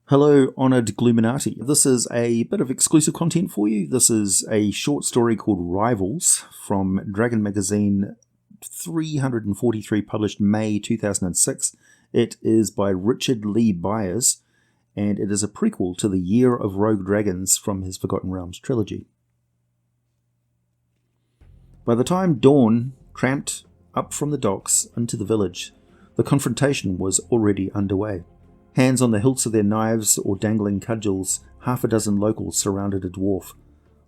Hello, honoured Glueminati. This is a bit of exclusive content for you. This is a short story called Rivals from Dragon Magazine 343, published May 2006. It is by Richard Lee Byers, and it is a prequel to The Year of Rogue Dragons from his Forgotten Realms trilogy. By the time dawn tramped up from the docks into the village, the confrontation was already underway. Hands on the hilts of their knives or dangling cudgels, half a dozen locals surrounded a dwarf.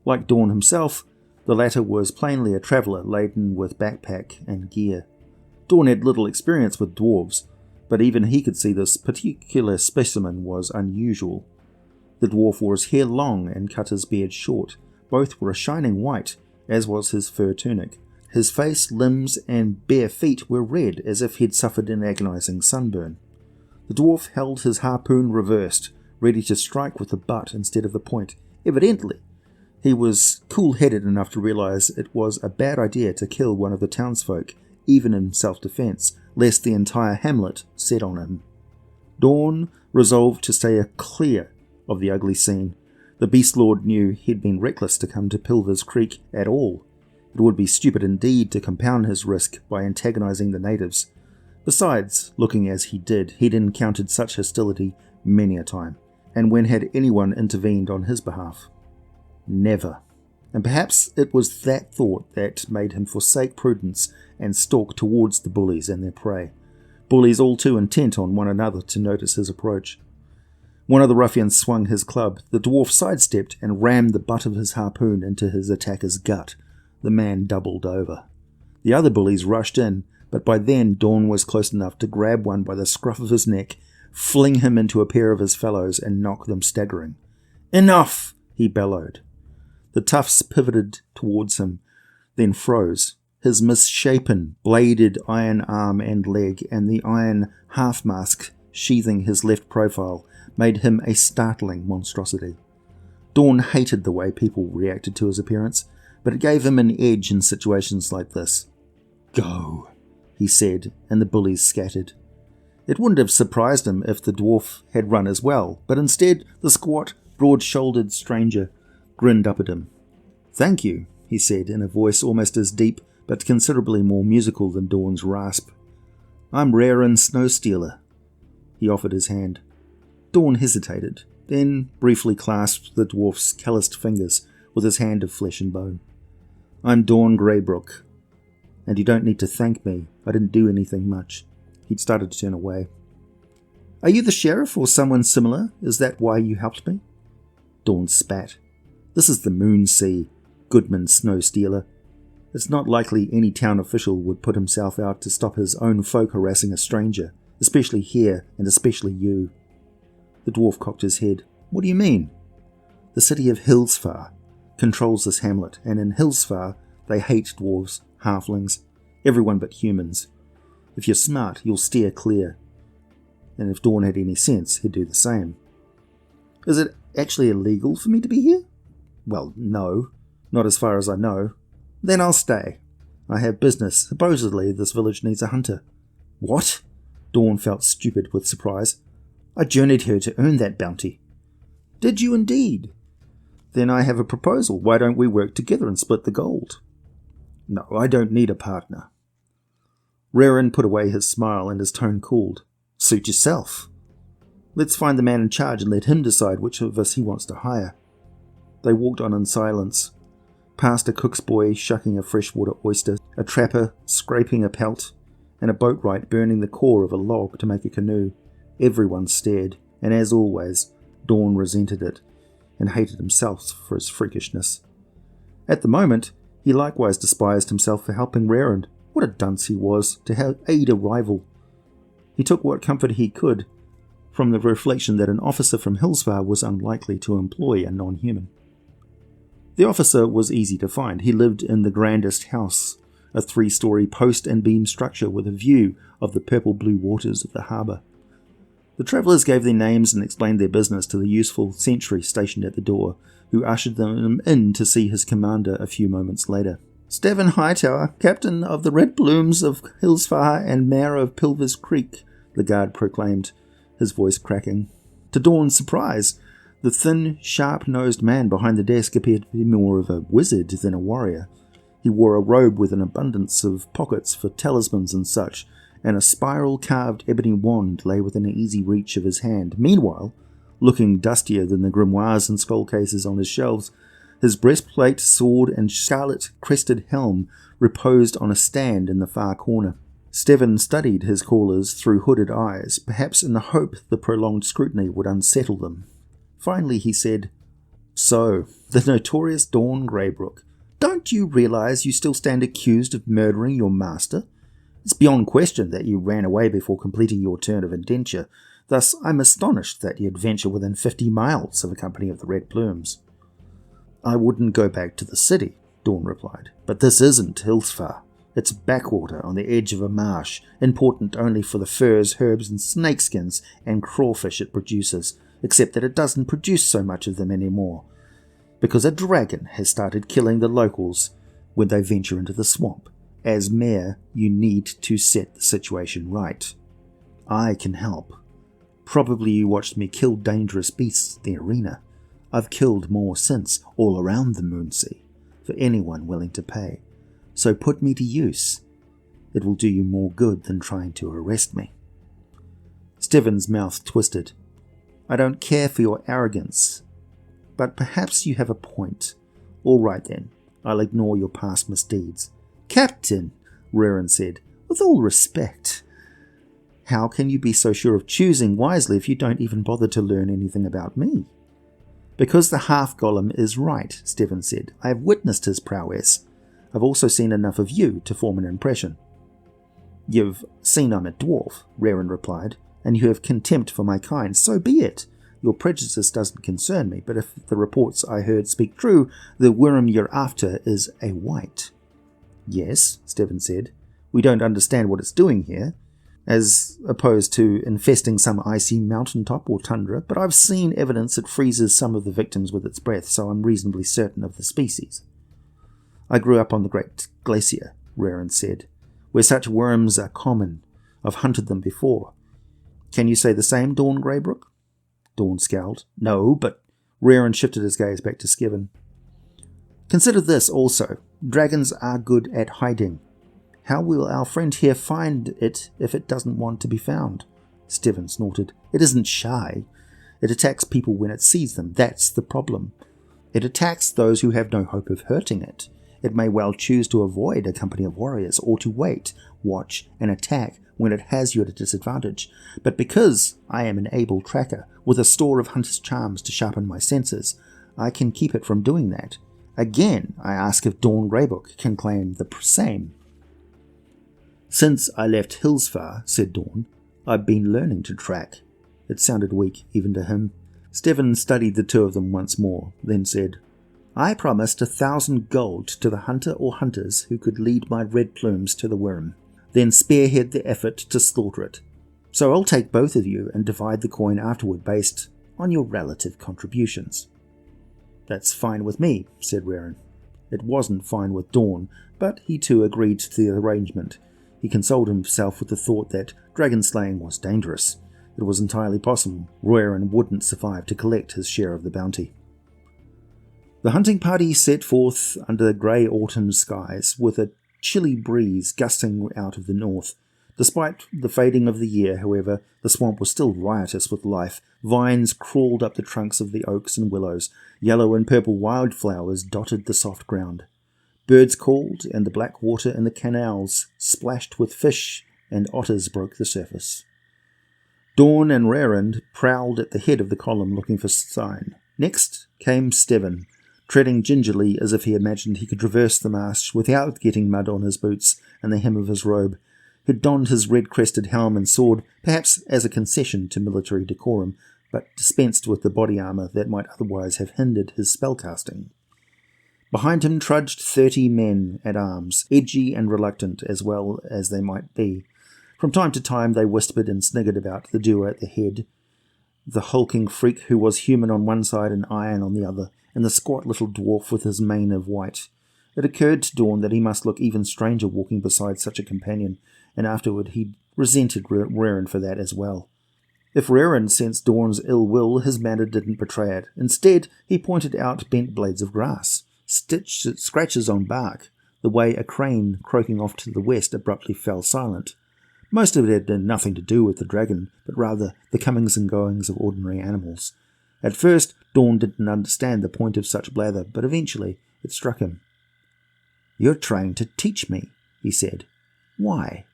Like Dawn himself, the latter was plainly a traveller laden with backpack and gear. Dawn had little experience with dwarves, but even he could see this particular specimen was unusual. The dwarf wore his hair long and cut his beard short. Both were a shining white, as was his fur tunic. His face, limbs, and bare feet were red, as if he'd suffered an agonizing sunburn. The dwarf held his harpoon reversed, ready to strike with the butt instead of the point. Evidently, he was cool-headed enough to realize it was a bad idea to kill one of the townsfolk, even in self-defense, lest the entire hamlet set on him. Dawn resolved to stay clear of the ugly scene. The Beast Lord knew he'd been reckless to come to Purplish Creek at all. It would be stupid indeed to compound his risk by antagonizing the natives. Besides, looking as he did, he'd encountered such hostility many a time. And when had anyone intervened on his behalf? Never. And perhaps it was that thought that made him forsake prudence and stalk towards the bullies and their prey. Bullies all too intent on one another to notice his approach. One of the ruffians swung his club. The dwarf sidestepped and rammed the butt of his harpoon into his attacker's gut. The man doubled over. The other bullies rushed in, but by then Dawn was close enough to grab one by the scruff of his neck, fling him into a pair of his fellows, and knock them staggering. "Enough!" he bellowed. The toughs pivoted towards him, then froze. His misshapen, bladed iron arm and leg, and the iron half-mask sheathing his left profile, made him a startling monstrosity. Dawn hated the way people reacted to his appearance, but it gave him an edge in situations like this. "Go," he said, and the bullies scattered. It wouldn't have surprised him if the dwarf had run as well, but instead the squat, broad-shouldered stranger grinned up at him. "Thank you," he said in a voice almost as deep but considerably more musical than Dawn's rasp. "I'm Rarin Snowstealer." He offered his hand. Dawn hesitated, then briefly clasped the dwarf's calloused fingers with his hand of flesh and bone. "I'm Dawn Greybrook. And you don't need to thank me. I didn't do anything much." He'd started to turn away. "Are you the sheriff or someone similar? Is that why you helped me?" Dawn spat. "This is the Moon Sea, Goodman Snowstealer. It's not likely any town official would put himself out to stop his own folk harassing a stranger, especially here and especially you." The dwarf cocked his head. "What do you mean?" "The city of Hillsfar controls this hamlet, and in Hillsfar they hate dwarves, halflings, everyone but humans. If you're smart, you'll steer clear. And if Dawn had any sense, he'd do the same." "Is it actually illegal for me to be here?" "Well, no. Not as far as I know." "Then I'll stay. I have business. Supposedly this village needs a hunter." "What?" Dawn felt stupid with surprise. "I journeyed here to earn that bounty." "Did you indeed? Then I have a proposal. Why don't we work together and split the gold?" "No, I don't need a partner." Rarin put away his smile and his tone cooled. "Suit yourself. Let's find the man in charge and let him decide which of us he wants to hire." They walked on in silence, past a cook's boy shucking a freshwater oyster, a trapper scraping a pelt, and a boatwright burning the core of a log to make a canoe. Everyone stared, and as always, Dawn resented it, and hated himself for his freakishness. At the moment, he likewise despised himself for helping Rarin. What a dunce he was, to aid a rival. He took what comfort he could from the reflection that an officer from Hillsfar was unlikely to employ a non-human. The officer was easy to find. He lived in the grandest house, a 3-story post and beam structure with a view of the purple-blue waters of the harbour. The travellers gave their names and explained their business to the useful sentry stationed at the door, who ushered them in to see his commander a few moments later. "Stephen Hightower, captain of the Red Plumes of Hillsfar and mayor of Purplish Creek," the guard proclaimed, his voice cracking. To Dawn's surprise, the thin, sharp-nosed man behind the desk appeared to be more of a wizard than a warrior. He wore a robe with an abundance of pockets for talismans and such, and a spiral-carved ebony wand lay within easy reach of his hand. Meanwhile, looking dustier than the grimoires and scroll cases on his shelves, his breastplate, sword, and scarlet-crested helm reposed on a stand in the far corner. Steven studied his callers through hooded eyes, perhaps in the hope the prolonged scrutiny would unsettle them. Finally he said, "So, the notorious Dawn Greybrook. Don't you realize you still stand accused of murdering your master? It's beyond question that you ran away before completing your term of indenture. Thus, I'm astonished that you'd venture within 50 miles of a company of the Red Plumes." "I wouldn't go back to the city," Dawn replied. "But this isn't Hillsfar. It's backwater on the edge of a marsh, important only for the furs, herbs, and snakeskins and crawfish it produces, except that it doesn't produce so much of them anymore, because a dragon has started killing the locals when they venture into the swamp. As mayor, you need to set the situation right. I can help. Probably you watched me kill dangerous beasts in the arena. I've killed more since, all around the Moonsea, for anyone willing to pay. So put me to use. It will do you more good than trying to arrest me." Steven's mouth twisted. "I don't care for your arrogance, but perhaps you have a point. All right then, I'll ignore your past misdeeds." "Captain," Rerin said, "with all respect, how can you be so sure of choosing wisely if you don't even bother to learn anything about me?" "Because the half-golem is right," Steven said. "I have witnessed his prowess. I've also seen enough of you to form an impression." "You've seen I'm a dwarf," Rerin replied, "and you have contempt for my kind. So be it. Your prejudice doesn't concern me, but if the reports I heard speak true, the worm you're after is a white." "Yes," Steven said. "We don't understand what it's doing here, as opposed to infesting some icy mountaintop or tundra, but I've seen evidence it freezes some of the victims with its breath, so I'm reasonably certain of the species." "I grew up on the Great Glacier," Rerin said, "where such worms are common. I've hunted them before. Can you say the same, Dawn Greybrook?" Dawn scowled. "No, but—" Rerin shifted his gaze back to Steven. "Consider this also. Dragons are good at hiding. How will our friend here find it if it doesn't want to be found?" Steven snorted. "It isn't shy. It attacks people when it sees them. That's the problem. It attacks those who have no hope of hurting it. It may well choose to avoid a company of warriors, or to wait, watch, and attack when it has you at a disadvantage. But because I am an able tracker, with a store of hunter's charms to sharpen my senses, I can keep it from doing that. Again, I ask if Dawn Greybrook can claim the same." "Since I left Hillsfar," said Dawn, "I've been learning to track." It sounded weak, even to him. Steven studied the two of them once more, then said, "I promised 1,000 gold to the hunter or hunters who could lead my red plumes to the worm, then spearhead the effort to slaughter it. So I'll take both of you and divide the coin afterward based on your relative contributions." "That's fine with me," said Rerin. It wasn't fine with Dawn, but he too agreed to the arrangement. He consoled himself with the thought that dragon slaying was dangerous. It was entirely possible Rerin wouldn't survive to collect his share of the bounty. The hunting party set forth under grey autumn skies, with a chilly breeze gusting out of the north. Despite the fading of the year, however, the swamp was still riotous with life. Vines crawled up the trunks of the oaks and willows. Yellow and purple wildflowers dotted the soft ground. Birds called, and the black water in the canals splashed with fish, and otters broke the surface. Dawn and Rerin prowled at the head of the column looking for sign. Next came Steven, treading gingerly as if he imagined he could traverse the marsh without getting mud on his boots and the hem of his robe. He'd donned his red-crested helm and sword, perhaps as a concession to military decorum, but dispensed with the body armour that might otherwise have hindered his spellcasting. Behind him trudged 30 men at arms, edgy and reluctant as well as they might be. From time to time they whispered and sniggered about the duo at the head, the hulking freak who was human on one side and iron on the other, and the squat little dwarf with his mane of white. It occurred to Dawn that he must look even stranger walking beside such a companion, and afterward he resented Rerin for that as well. If Rerin sensed Dawn's ill will, his manner didn't betray it. Instead, he pointed out bent blades of grass, scratches on bark, the way a crane croaking off to the west abruptly fell silent. Most of it had nothing to do with the dragon, but rather the comings and goings of ordinary animals. At first, Dawn didn't understand the point of such blather, but eventually it struck him. "You're trying to teach me," he said. "Why?"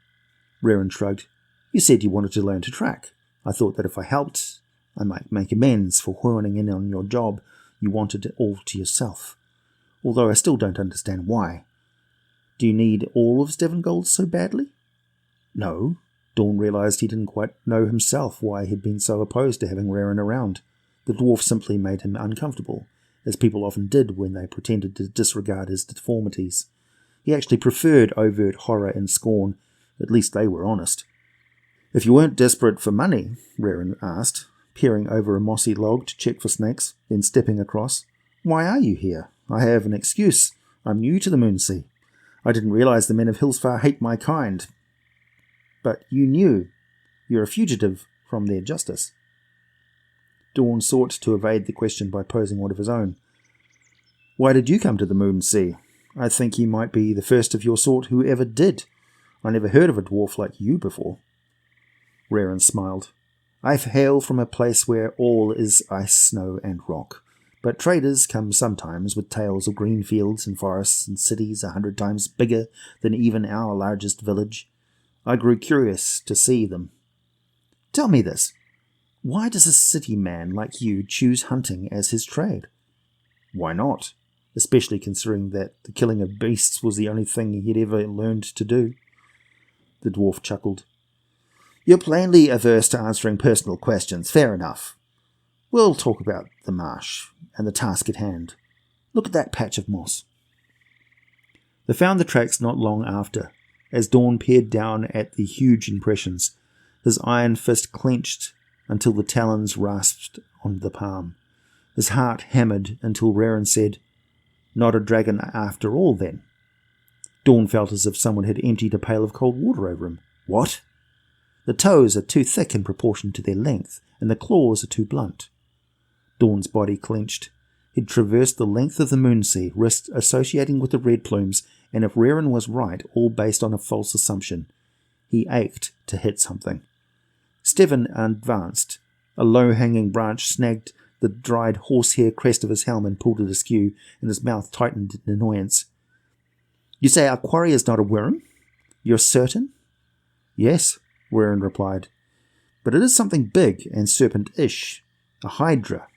Rerin shrugged. "You said you wanted to learn to track. I thought that if I helped, I might make amends for horning in on your job. You wanted it all to yourself. Although I still don't understand why. Do you need all of Stevengold so badly?" No. Dawn realized he didn't quite know himself why he'd been so opposed to having Rerin around. The dwarf simply made him uncomfortable, as people often did when they pretended to disregard his deformities. He actually preferred overt horror and scorn. At least they were honest. "If you weren't desperate for money," Rerin asked, peering over a mossy log to check for snakes, then stepping across, "why are you here? I have an excuse. I'm new to the Moonsea. I didn't realize the men of Hillsfar hate my kind. But you knew. You're a fugitive from their justice." Dawn sought to evade the question by posing one of his own. "Why did you come to the Moonsea? I think you might be the first of your sort who ever did. I never heard of a dwarf like you before." Rerin smiled. "I hail from a place where all is ice, snow, and rock. But traders come sometimes with tales of green fields and forests and cities 100 times bigger than even our largest village. I grew curious to see them. Tell me this. Why does a city man like you choose hunting as his trade?" "Why not? Especially considering that the killing of beasts was the only thing he'd ever learned to do." The dwarf chuckled. "You're plainly averse to answering personal questions. Fair enough. We'll talk about the marsh and the task at hand. Look at that patch of moss." They found the tracks not long after, as Dawn peered down at the huge impressions, his iron fist clenched until the talons rasped on the palm. His heart hammered until Rerin said, "Not a dragon after all, then." Dawn felt as if someone had emptied a pail of cold water over him. "What?" "The toes are too thick in proportion to their length, and the claws are too blunt." Dawn's body clenched. He'd traversed the length of the Moonsea, risked associating with the red plumes, and if Rerin was right, all based on a false assumption. He ached to hit something. Steven advanced. A low-hanging branch snagged the dried horsehair crest of his helm and pulled it askew, and his mouth tightened in annoyance. "You say our quarry is not a worm? You're certain?" "Yes," Rerin replied. "But it is something big and serpent-ish. A Hydra.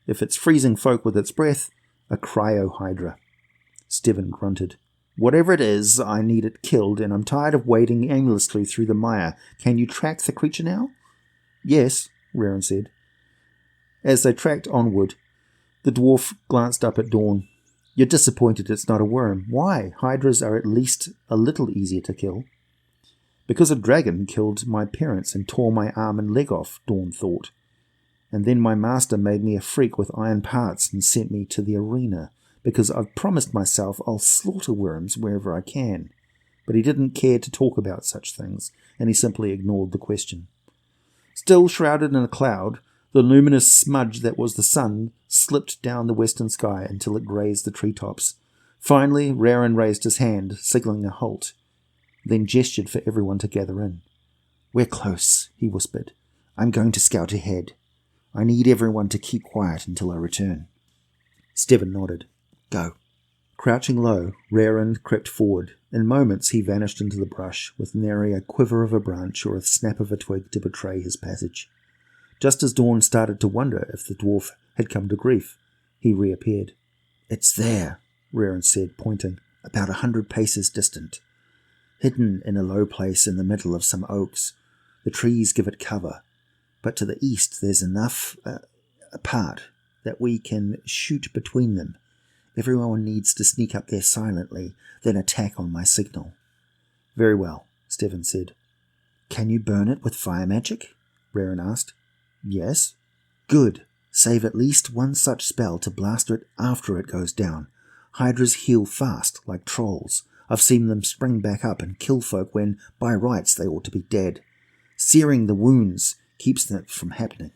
If it's freezing folk with its breath, a cryo-Hydra." Steven grunted. "Whatever it is, I need it killed, and I'm tired of wading aimlessly through the mire. Can you track the creature now?" "Yes," Rerin said. As they tracked onward, the dwarf glanced up at Dawn. "You're disappointed it's not a worm. Why? Hydras are at least a little easier to kill." "Because a dragon killed my parents and tore my arm and leg off," Dawn thought. "And then my master made me a freak with iron parts and sent me to the arena, because I've promised myself I'll slaughter worms wherever I can." But he didn't care to talk about such things, and he simply ignored the question. Still shrouded in a cloud, the luminous smudge that was the sun slipped down the western sky until it grazed the treetops. Finally, Rerin raised his hand, signaling a halt, then gestured for everyone to gather in. "We're close," he whispered. "I'm going to scout ahead. I need everyone to keep quiet until I return." Steven nodded. "Go." Crouching low, Rerin crept forward. In moments he vanished into the brush, with nary a quiver of a branch or a snap of a twig to betray his passage. Just as Dawn started to wonder if the dwarf had come to grief, he reappeared. "It's there," Rerin said, pointing, "about 100 paces distant. Hidden in a low place in the middle of some oaks. The trees give it cover, but to the east there's enough apart that we can shoot between them. Everyone needs to sneak up there silently, then attack on my signal." "Very well," Steven said. "Can you burn it with fire magic?" Rerin asked. "Yes." "Good. Save at least one such spell to blast it after it goes down. Hydras heal fast, like trolls. I've seen them spring back up and kill folk when, by rights, they ought to be dead. Searing the wounds keeps that from happening.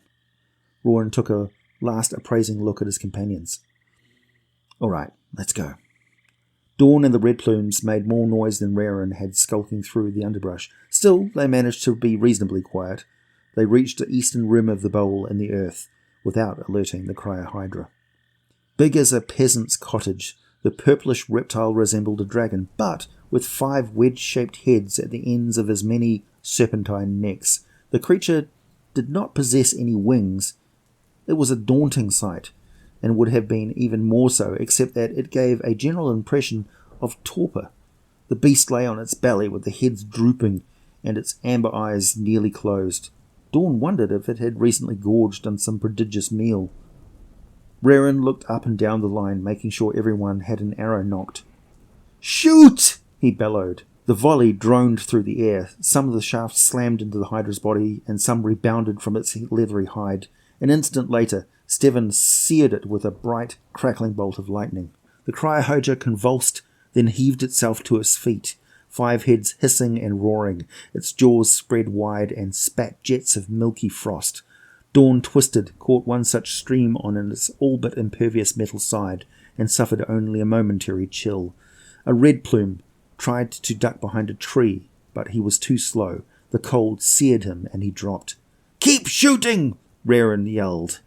Roran took a last appraising look at his companions. All right, let's go. Dawn and the Red Plumes made more noise than Roran had skulking through the underbrush. Still, they managed to be reasonably quiet. They reached the eastern rim of the bowl in the earth without alerting the crier Hydra. Big as a peasant's cottage, the purplish reptile resembled a dragon, but with 5 wedge-shaped heads at the ends of as many serpentine necks. The creature did not possess any wings. It was a daunting sight, and would have been even more so, except that it gave a general impression of torpor. The beast lay on its belly with the heads drooping and its amber eyes nearly closed. Dawn wondered if it had recently gorged on some prodigious meal. Roran looked up and down the line, making sure everyone had an arrow nocked. "Shoot!" he bellowed. The volley droned through the air. Some of the shafts slammed into the Hydra's body, and some rebounded from its leathery hide. An instant later, Steven seared it with a bright, crackling bolt of lightning. The crier Hydra convulsed, then heaved itself to its feet, 5 heads hissing and roaring. Its jaws spread wide and spat jets of milky frost. Dawn twisted, caught one such stream on its all but impervious metal side, and suffered only a momentary chill. A red plume tried to duck behind a tree, but he was too slow. The cold seared him, and he dropped. "Keep shooting!" Roran yelled.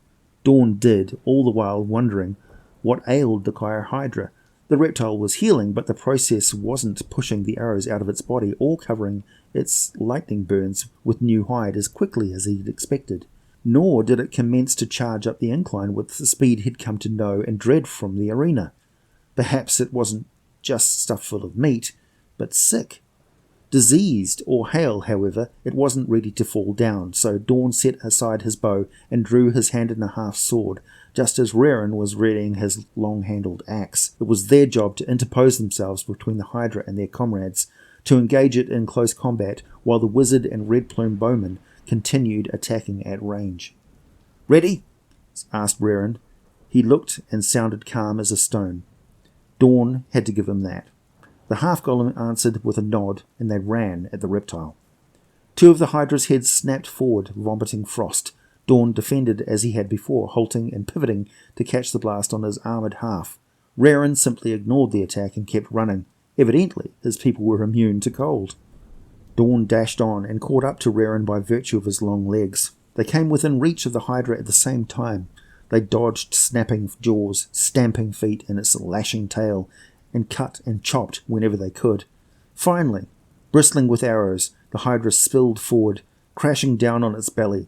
Dawn did, all the while wondering what ailed the crier Hydra. The reptile was healing, but the process wasn't pushing the arrows out of its body or covering its lightning burns with new hide as quickly as he'd expected. Nor did it commence to charge up the incline with the speed he'd come to know and dread from the arena. Perhaps it wasn't just stuffed full of meat, but sick. Diseased or hale, however, it wasn't ready to fall down, so Dawn set aside his bow and drew his hand-and-a-half sword, just as Roran was readying his long-handled axe. It was their job to interpose themselves between the Hydra and their comrades, to engage it in close combat, while the wizard and red plume bowmen continued attacking at range. "Ready?" asked Roran. He looked and sounded calm as a stone. Dawn had to give him that. The half-golem answered with a nod, and they ran at the reptile. 2 of the Hydra's heads snapped forward, vomiting frost. Dawn defended as he had before, halting and pivoting to catch the blast on his armoured half. Roran simply ignored the attack and kept running. Evidently, his people were immune to cold. Dawn dashed on and caught up to Roran by virtue of his long legs. They came within reach of the Hydra at the same time. They dodged snapping jaws, stamping feet, and its lashing tail, and cut and chopped whenever they could. Finally, bristling with arrows, the Hydra spilled forward, crashing down on its belly.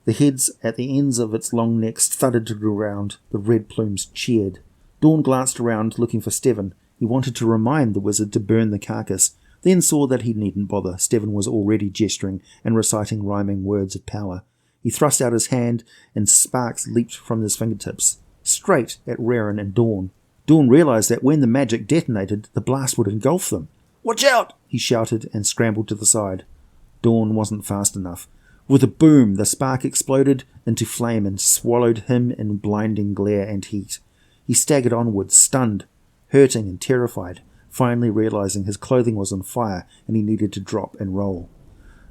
The heads at the ends of its long necks thudded to the ground. The red plumes cheered. Dawn glanced around, looking for Steven. He wanted to remind the wizard to burn the carcass, then saw that he needn't bother. Steven was already gesturing and reciting rhyming words of power. He thrust out his hand, and sparks leaped from his fingertips, straight at Roran and Dawn. Dawn realized that when the magic detonated, the blast would engulf them. "Watch out!" he shouted and scrambled to the side. Dawn wasn't fast enough. With a boom, the spark exploded into flame and swallowed him in blinding glare and heat. He staggered onward, stunned, hurting and terrified, finally realizing his clothing was on fire and he needed to drop and roll.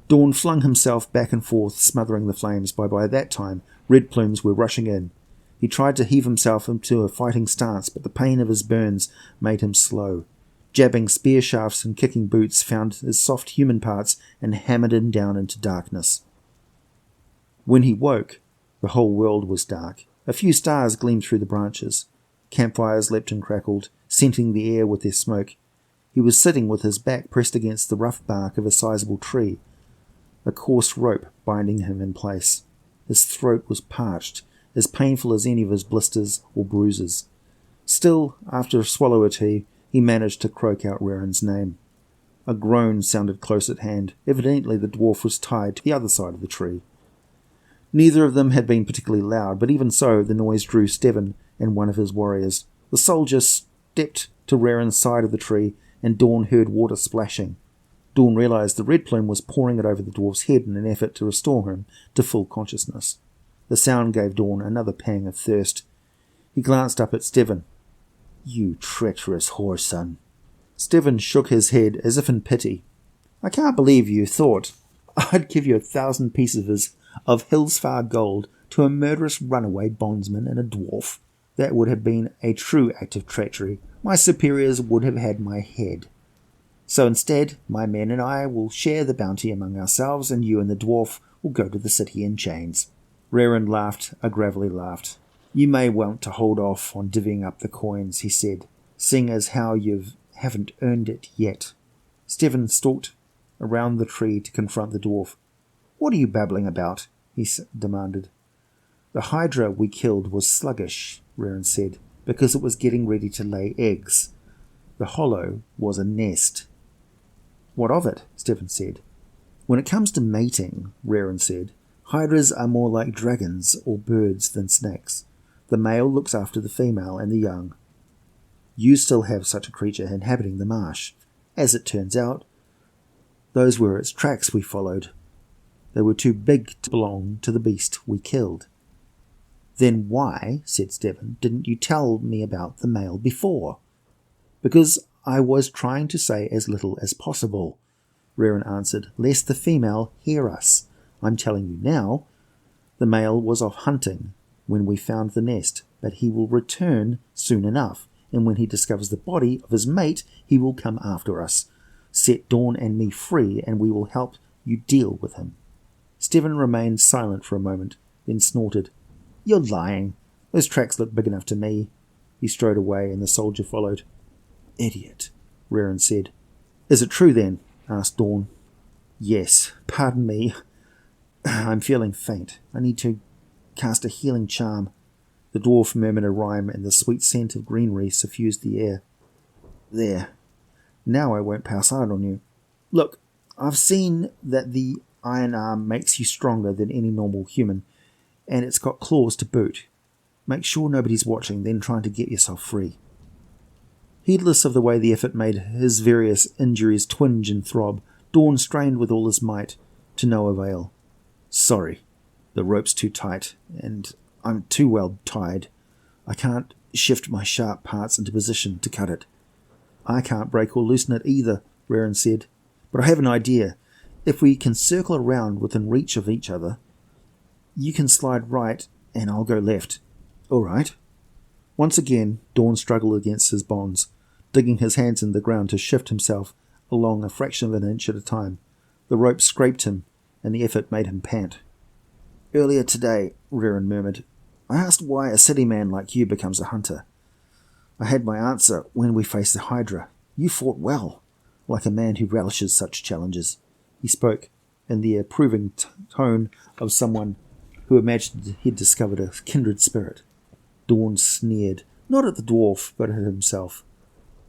Dawn flung himself back and forth, smothering the flames. By that time, red plumes were rushing in. He tried to heave himself into a fighting stance, but the pain of his burns made him slow. Jabbing spear shafts and kicking boots found his soft human parts and hammered him down into darkness. When he woke, the whole world was dark. A few stars gleamed through the branches. Campfires leapt and crackled, scenting the air with their smoke. He was sitting with his back pressed against the rough bark of a sizable tree, a coarse rope binding him in place. His throat was parched, as painful as any of his blisters or bruises. Still, after a swallow or two, he managed to croak out Roran's name. A groan sounded close at hand. Evidently the dwarf was tied to the other side of the tree. Neither of them had been particularly loud, but even so, the noise drew Steven and one of his warriors. The soldier stepped to Roran's side of the tree, and Dawn heard water splashing. Dawn realized the red plume was pouring it over the dwarf's head in an effort to restore him to full consciousness. The sound gave Dawn another pang of thirst. He glanced up at Steven. "You treacherous whoreson." Steven shook his head as if in pity. "I can't believe you thought I'd give you 1,000 pieces of Hillsfar gold to a murderous runaway bondsman and a dwarf. That would have been a true act of treachery. My superiors would have had my head. So instead, my men and I will share the bounty among ourselves, and you and the dwarf will go to the city in chains." Rerin laughed a gravelly laugh. "You may want to hold off on divvying up the coins," he said, "seeing as how you haven't earned it yet." Stephen stalked around the tree to confront the dwarf. "What are you babbling about?" he demanded. "The Hydra we killed was sluggish," Rerin said, "because it was getting ready to lay eggs. The hollow was a nest." "What of it?" Stephen said. "When it comes to mating," Rerin said, "Hydras are more like dragons or birds than snakes. The male looks after the female and the young. You still have such a creature inhabiting the marsh. As it turns out, those were its tracks we followed. They were too big to belong to the beast we killed." "Then why," said Stephen, "didn't you tell me about the male before?" "Because I was trying to say as little as possible," Rerin answered, "lest the female hear us. I'm telling you now. The male was off hunting when we found the nest, but he will return soon enough, and when he discovers the body of his mate, he will come after us. Set Dawn and me free, and we will help you deal with him." Stephen remained silent for a moment, then snorted. "You're lying. Those tracks look big enough to me." He strode away, and the soldier followed. "Idiot," Rerin said. "Is it true, then?" asked Dawn. "Yes. Pardon me. I'm feeling faint. I need to cast a healing charm." The dwarf murmured a rhyme, and the sweet scent of greenery suffused the air. "There. Now I won't pass out on you. Look, I've seen that the iron arm makes you stronger than any normal human, and it's got claws to boot. Make sure nobody's watching, then trying to get yourself free." Heedless of the way the effort made his various injuries twinge and throb, Dawn strained with all his might, to no avail. "Sorry. The rope's too tight, and I'm too well tied. I can't shift my sharp parts into position to cut it." "I can't break or loosen it either," Rerin said. "But I have an idea. If we can circle around within reach of each other, you can slide right and I'll go left." "All right." Once again, Dawn struggled against his bonds, digging his hands in the ground to shift himself along a fraction of an inch at a time. The rope scraped him, and the effort made him pant. "Earlier today," Rerin murmured, "I asked why a city man like you becomes a hunter. I had my answer when we faced the Hydra. You fought well, like a man who relishes such challenges." He spoke in the approving tone of someone who imagined he'd discovered a kindred spirit. Dawn sneered, not at the dwarf, but at himself.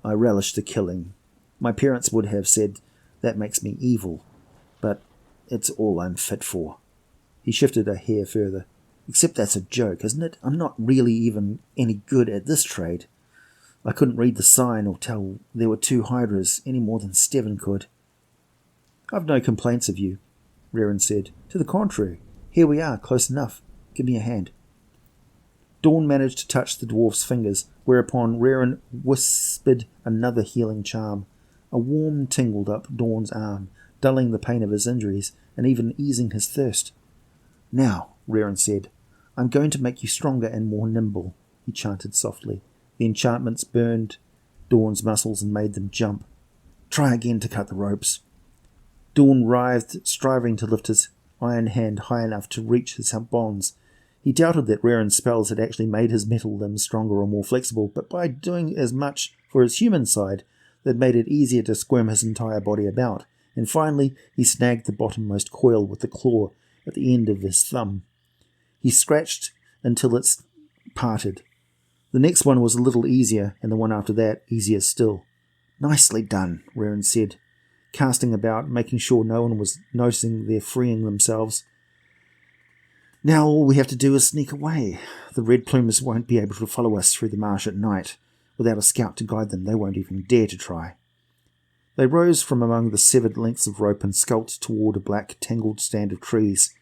"I relish the killing. My parents would have said that makes me evil, but it's all I'm fit for." He shifted a hair further. "Except that's a joke, isn't it? I'm not really even any good at this trade. I couldn't read the sign or tell there were two Hydras any more than Stephen could." "I've no complaints of you," Rerin said. "To the contrary, here we are, close enough. Give me a hand." Dawn managed to touch the dwarf's fingers, whereupon Rerin whispered another healing charm. A warmth tingled up Dawn's arm, dulling the pain of his injuries and even easing his thirst. "Now," Rerin said, "I'm going to make you stronger and more nimble," he chanted softly. The enchantments burned Dawn's muscles and made them jump. "Try again to cut the ropes." Dawn writhed, striving to lift his iron hand high enough to reach his bonds. He doubted that Rerin's spells had actually made his metal limbs stronger or more flexible, but by doing as much for his human side, that made it easier to squirm his entire body about, and finally he snagged the bottommost coil with the claw at the end of his thumb. He scratched until it parted. The next one was a little easier, and the one after that easier still. "Nicely done," Rerin said, casting about, making sure no one was noticing their freeing themselves. "Now all we have to do is sneak away. The red plumes won't be able to follow us through the marsh at night. Without a scout to guide them, they won't even dare to try." They rose from among the severed lengths of rope and skulked toward a black, tangled stand of trees.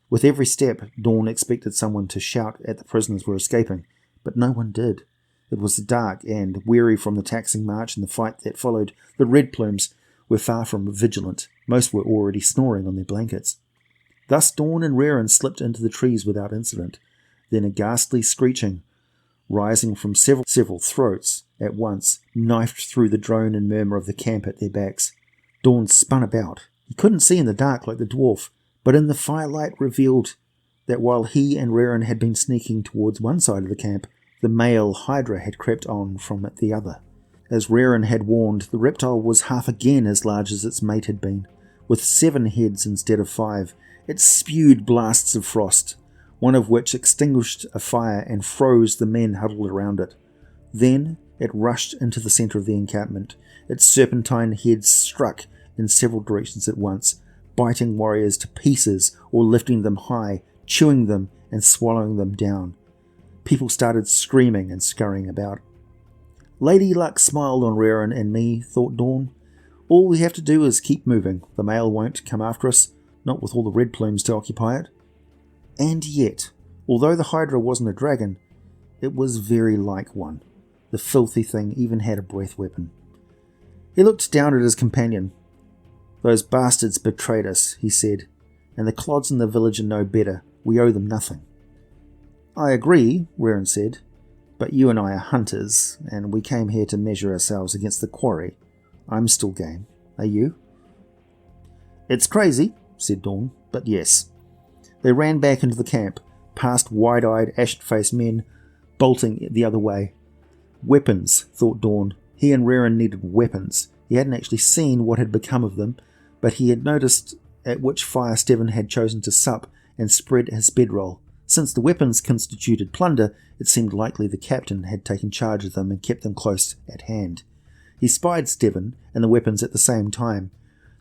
With every step, Dawn expected someone to shout at the prisoners were escaping, but no one did. It was dark, and, weary from the taxing march and the fight that followed, the red plumes were far from vigilant. Most were already snoring on their blankets. Thus Dawn and Rerin slipped into the trees without incident. Then a ghastly screeching, rising from several throats at once, knifed through the drone and murmur of the camp at their backs. Dawn spun about. He couldn't see in the dark like the dwarf, but in the firelight revealed that while he and Rerin had been sneaking towards one side of the camp, the male Hydra had crept on from the other. As Rerin had warned, the reptile was half again as large as its mate had been. With 7 heads instead of 5, it spewed blasts of frost, one of which extinguished a fire and froze the men huddled around it. Then it rushed into the centre of the encampment. Its serpentine heads struck in several directions at once, biting warriors to pieces or lifting them high, chewing them and swallowing them down. People started screaming and scurrying about. Lady Luck smiled on Rerin and me, thought Dawn. All we have to do is keep moving. The male won't come after us, not with all the red plumes to occupy it. And yet, although the Hydra wasn't a dragon, it was very like one. The filthy thing even had a breath weapon. He looked down at his companion. Those bastards betrayed us, he said, and the clods in the village are no better. We owe them nothing. I agree, Rerin said, but you and I are hunters, and we came here to measure ourselves against the quarry. I'm still game. Are you? It's crazy, said Dawn, but yes. They ran back into the camp, past wide-eyed, ashen-faced men, bolting the other way. Weapons, thought Dawn. He and Rerin needed weapons. He hadn't actually seen what had become of them, but he had noticed at which fire Steven had chosen to sup and spread his bedroll. Since the weapons constituted plunder, it seemed likely the captain had taken charge of them and kept them close at hand. He spied Steven and the weapons at the same time.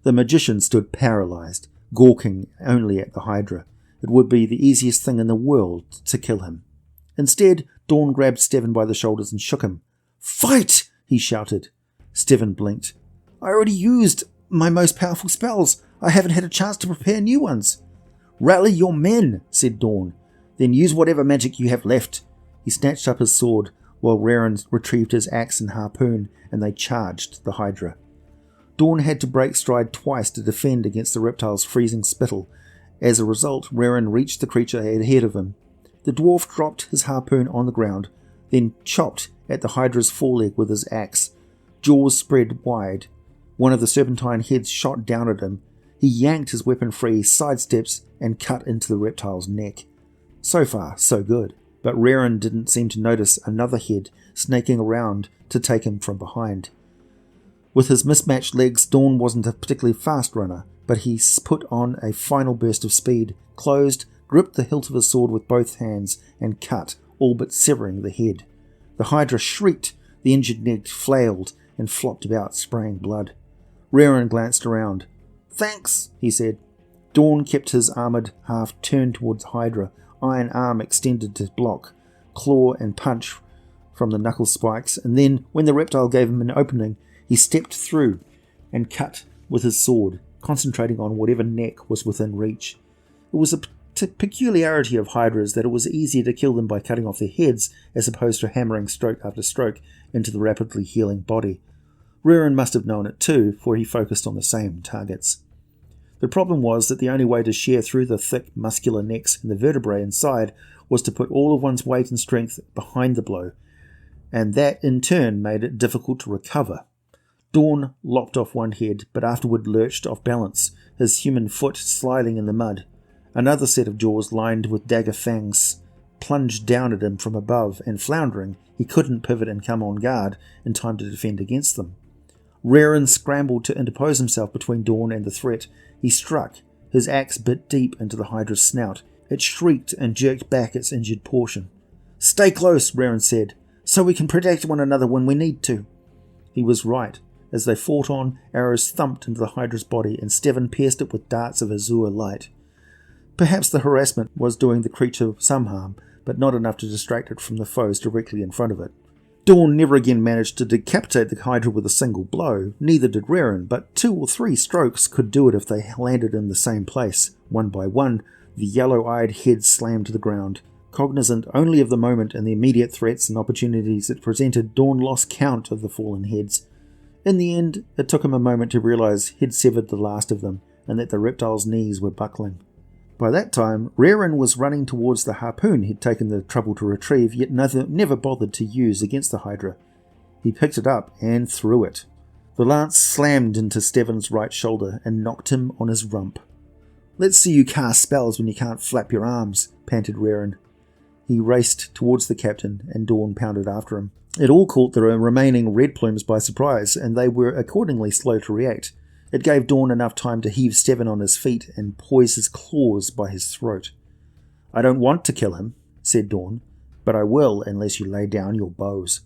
The magician stood paralysed, gawking only at the Hydra. It would be the easiest thing in the world to kill him. Instead, Dawn grabbed Steven by the shoulders and shook him. "Fight!" he shouted. Steven blinked. "I already used my most powerful spells. I haven't had a chance to prepare new ones." "Rally your men," said Dawn. "Then use whatever magic you have left." He snatched up his sword, while Rerin retrieved his axe and harpoon, and they charged the Hydra. Dawn had to break stride twice to defend against the reptile's freezing spittle. As a result, Rerin reached the creature ahead of him. The dwarf dropped his harpoon on the ground, then chopped at the Hydra's foreleg with his axe. Jaws spread wide. One of the serpentine heads shot down at him. He yanked his weapon free, sidesteps, and cut into the reptile's neck. So far, so good, but Rerin didn't seem to notice another head snaking around to take him from behind. With his mismatched legs, Dawn wasn't a particularly fast runner, but he put on a final burst of speed, closed, gripped the hilt of his sword with both hands, and cut, all but severing the head. The Hydra shrieked, the injured neck flailed and flopped about, spraying blood. Rerin glanced around. "Thanks," he said. Dawn kept his armoured half turned towards Hydra, iron arm extended to block, claw and punch from the knuckle spikes, and then, when the reptile gave him an opening, he stepped through and cut with his sword, concentrating on whatever neck was within reach. It was a peculiarity of Hydras that it was easier to kill them by cutting off their heads as opposed to hammering stroke after stroke into the rapidly healing body. Rerin must have known it too, for he focused on the same targets. The problem was that the only way to shear through the thick, muscular necks and the vertebrae inside was to put all of one's weight and strength behind the blow, and that in turn made it difficult to recover. Dawn lopped off one head, but afterward lurched off balance, his human foot sliding in the mud. Another set of jaws lined with dagger fangs plunged down at him from above, and floundering, he couldn't pivot and come on guard in time to defend against them. Rerin scrambled to interpose himself between Dawn and the threat. He struck. His axe bit deep into the Hydra's snout. It shrieked and jerked back its injured portion. "Stay close," Rerin said, "so we can protect one another when we need to." He was right. As they fought on, arrows thumped into the Hydra's body, and Steven pierced it with darts of azure light. Perhaps the harassment was doing the creature some harm, but not enough to distract it from the foes directly in front of it. Dawn never again managed to decapitate the Hydra with a single blow, neither did Rerin, but 2 or 3 strokes could do it if they landed in the same place. One by one, the yellow-eyed head slammed to the ground. Cognizant only of the moment and the immediate threats and opportunities it presented, Dawn lost count of the fallen heads. In the end, it took him a moment to realize he'd severed the last of them, and that the reptile's knees were buckling. By that time, Rerin was running towards the harpoon he'd taken the trouble to retrieve, yet never bothered to use against the Hydra. He picked it up and threw it. The lance slammed into Steven's right shoulder and knocked him on his rump. "Let's see you cast spells when you can't flap your arms," panted Rerin. He raced towards the captain, and Dawn pounded after him. It all caught the remaining red plumes by surprise, and they were accordingly slow to react. It gave Dawn enough time to heave Steven on his feet and poise his claws by his throat. "I don't want to kill him," said Dawn, "but I will unless you lay down your bows."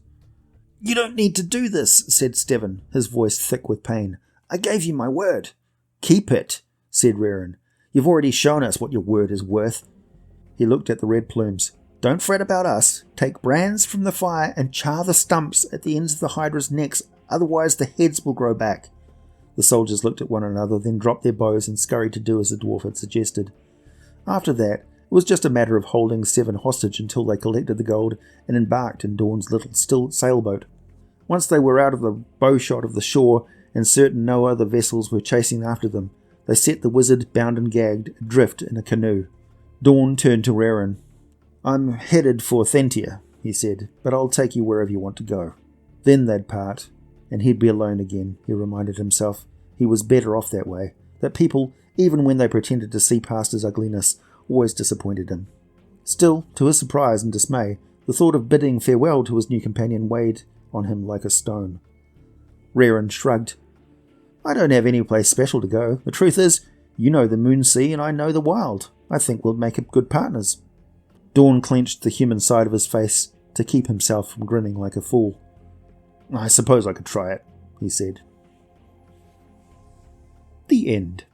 "You don't need to do this," said Steven, his voice thick with pain. "I gave you my word." "Keep it," said Rerin. "You've already shown us what your word is worth." He looked at the red plumes. "Don't fret about us. Take brands from the fire and char the stumps at the ends of the Hydra's necks, otherwise the heads will grow back." The soldiers looked at one another, then dropped their bows and scurried to do as the dwarf had suggested. After that, it was just a matter of holding Steven hostage until they collected the gold and embarked in Dawn's little sailboat. Once they were out of the bowshot of the shore and certain no other vessels were chasing after them, they set the wizard, bound and gagged, adrift in a canoe. Dawn turned to Rerin. "I'm headed for Thentia," he said, "but I'll take you wherever you want to go." Then they'd part, and he'd be alone again, he reminded himself. He was better off that way. That people, even when they pretended to see past his ugliness, always disappointed him. Still, to his surprise and dismay, the thought of bidding farewell to his new companion weighed on him like a stone. Rerin shrugged. "I don't have any place special to go. The truth is, you know the Moon Sea and I know the Wild. I think we'll make good partners." Dawn clenched the human side of his face to keep himself from grinning like a fool. "I suppose I could try it," he said. The end.